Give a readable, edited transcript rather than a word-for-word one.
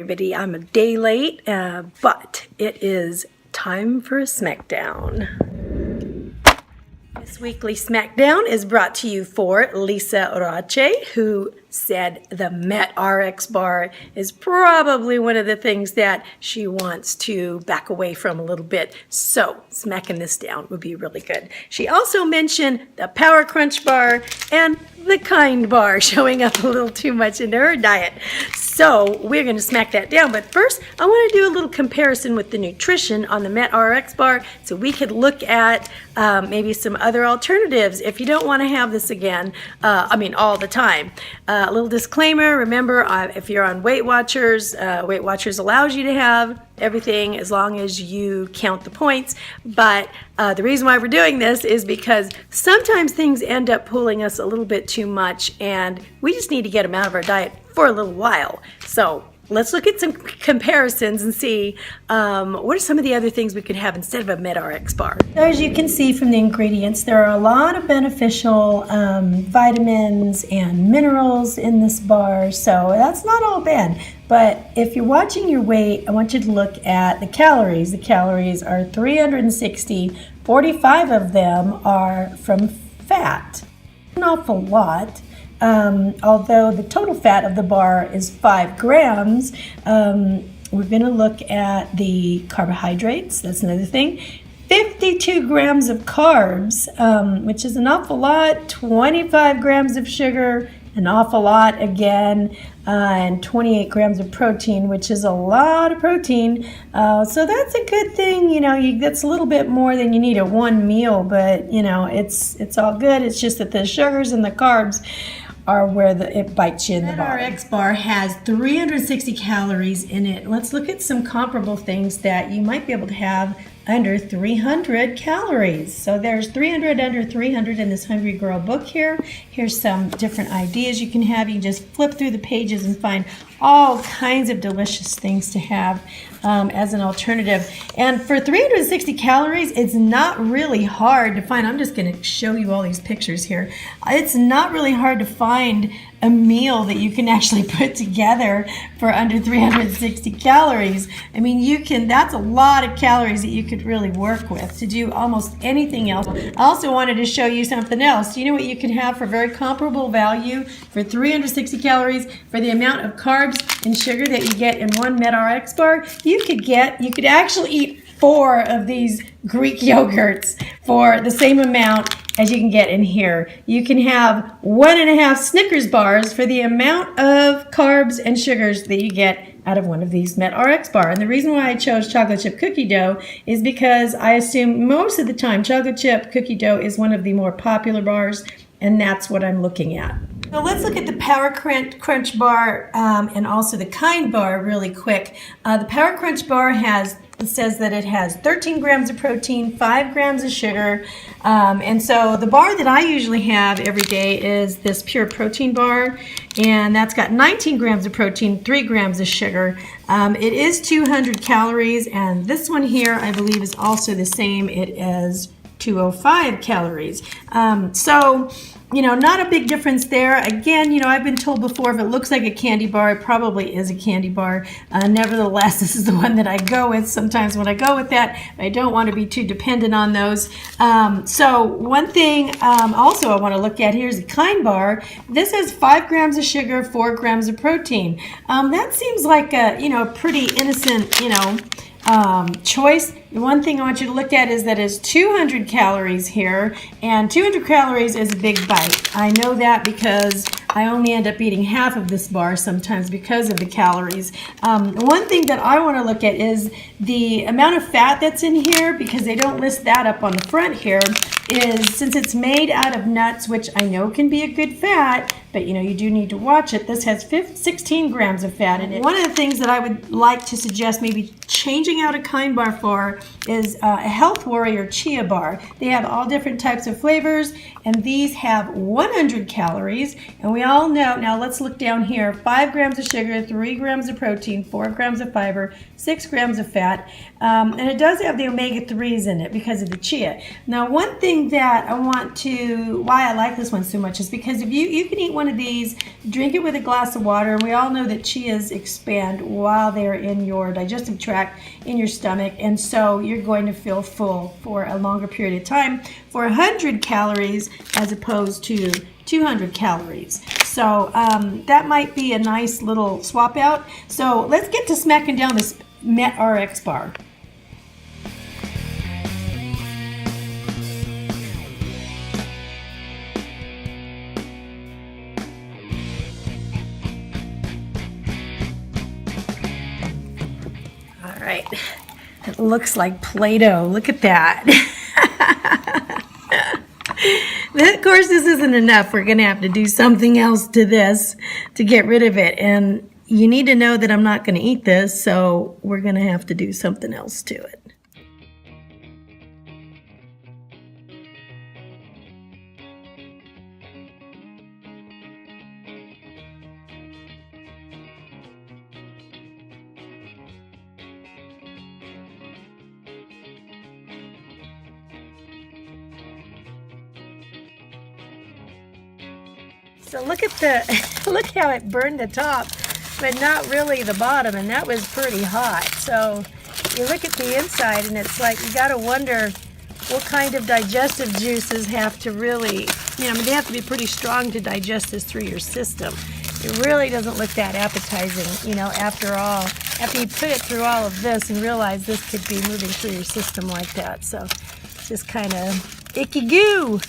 Everybody, I'm a day late, but it is time for a Smackdown. This weekly Smackdown is brought to you for Lisa Arace, who said the Met RX bar is probably one of the things that she wants to back away from a little bit. So smacking this down would be really good. She also mentioned the Power Crunch bar and the Kind bar showing up a little too much into her diet. So we're going to smack that down. But first, I want to do a little comparison with the nutrition on the Met RX bar so we could look at maybe some other alternatives if you don't want to have this again, all the time. A little disclaimer, remember, if you're on Weight Watchers allows you to have everything as long as you count the points. But the reason why we're doing this is because sometimes things end up pulling us a little bit too much, and we just need to get them out of our diet for a little while. So let's look at some comparisons and see what are some of the other things we could have instead of a Met RX bar. So as you can see from the ingredients, there are a lot of beneficial vitamins and minerals in this bar, so that's not all bad. But if you're watching your weight, I want you to look at the calories. The calories are 360. 45 of them are from fat. An awful lot. Although the total fat of the bar is 5 grams, we're going to look at the carbohydrates. That's another thing. 52 grams of carbs, which is an awful lot. 25 grams of sugar, an awful lot again, and 28 grams of protein, which is a lot of protein. So that's a good thing. That's a little bit more than you need at one meal, but it's all good. It's just that the sugars and the carbs are where it bites you in the bottom. That RX bar has 360 calories in it. Let's look at some comparable things that you might be able to have under 300 calories. So there's 300 under 300 in this Hungry Girl book here. Here's some different ideas you can have. You can just flip through the pages and find all kinds of delicious things to have as an alternative. And for 360 calories, it's not really hard to find. I'm just going to show you all these pictures here. It's not really hard to find a meal that you can actually put together for under 360 calories. That's a lot of calories that you could really work with to do almost anything else. I also wanted to show you something else. Do you know what you can have for very comparable value for 360 calories for the amount of carbs and sugar that you get in one Met RX bar? You could actually eat 4 of these Greek yogurts for the same amount as you can get in here. You can have 1.5 Snickers bars for the amount of carbs and sugars that you get out of one of these Met RX bar. And the reason why I chose chocolate chip cookie dough is because I assume most of the time chocolate chip cookie dough is one of the more popular bars, and that's what I'm looking at. So let's look at the Power Crunch bar and also the Kind bar really quick. The Power Crunch bar says that it has 13 grams of protein, 5 grams of sugar. And so the bar that I usually have every day is this pure protein bar, and that's got 19 grams of protein, 3 grams of sugar. It is 200 calories, and this one here I believe is also the same. It is 205 calories. Not a big difference there. Again, I've been told before if it looks like a candy bar, it probably is a candy bar. Nevertheless, this is the one that I go with. Sometimes when I go with that, I don't want to be too dependent on those. So one thing also I want to look at here is the Kind bar. This has 5 grams of sugar, 4 grams of protein. That seems like a pretty innocent, choice. The one thing I want you to look at is that it's 200 calories here, and 200 calories is a big bite. I know that because I only end up eating half of this bar sometimes because of the calories. One thing that I want to look at is the amount of fat that's in here, because they don't list that up on the front here, is since it's made out of nuts, which I know can be a good fat, but you do need to watch it. This has 16 grams of fat in it. One of the things that I would like to suggest maybe changing out a Kind bar for is a Health Warrior Chia bar. They have all different types of flavors, and these have 100 calories. And we all know, now let's look down here, 5 grams of sugar, 3 grams of protein, 4 grams of fiber, 6 grams of fat. And it does have the omega-3s in it because of the chia. Now, one thing that why I like this one so much is because if you can eat one one of these, drink it with a glass of water. And we all know that chias expand while they're in your digestive tract, in your stomach. And so you're going to feel full for a longer period of time for 100 calories as opposed to 200 calories. So that might be a nice little swap out. So let's get to smacking down this Met RX bar. All right, it looks like Play-Doh. Look at that. Of course, this isn't enough. We're going to have to do something else to this to get rid of it. And you need to know that I'm not going to eat this, so we're going to have to do something else to it. So look how it burned the top, but not really the bottom, and that was pretty hot. So you look at the inside and it's like you got to wonder what kind of digestive juices have to really, they have to be pretty strong to digest this through your system. It really doesn't look that appetizing, after all, after you put it through all of this and realize this could be moving through your system like that. So it's just kind of icky goo.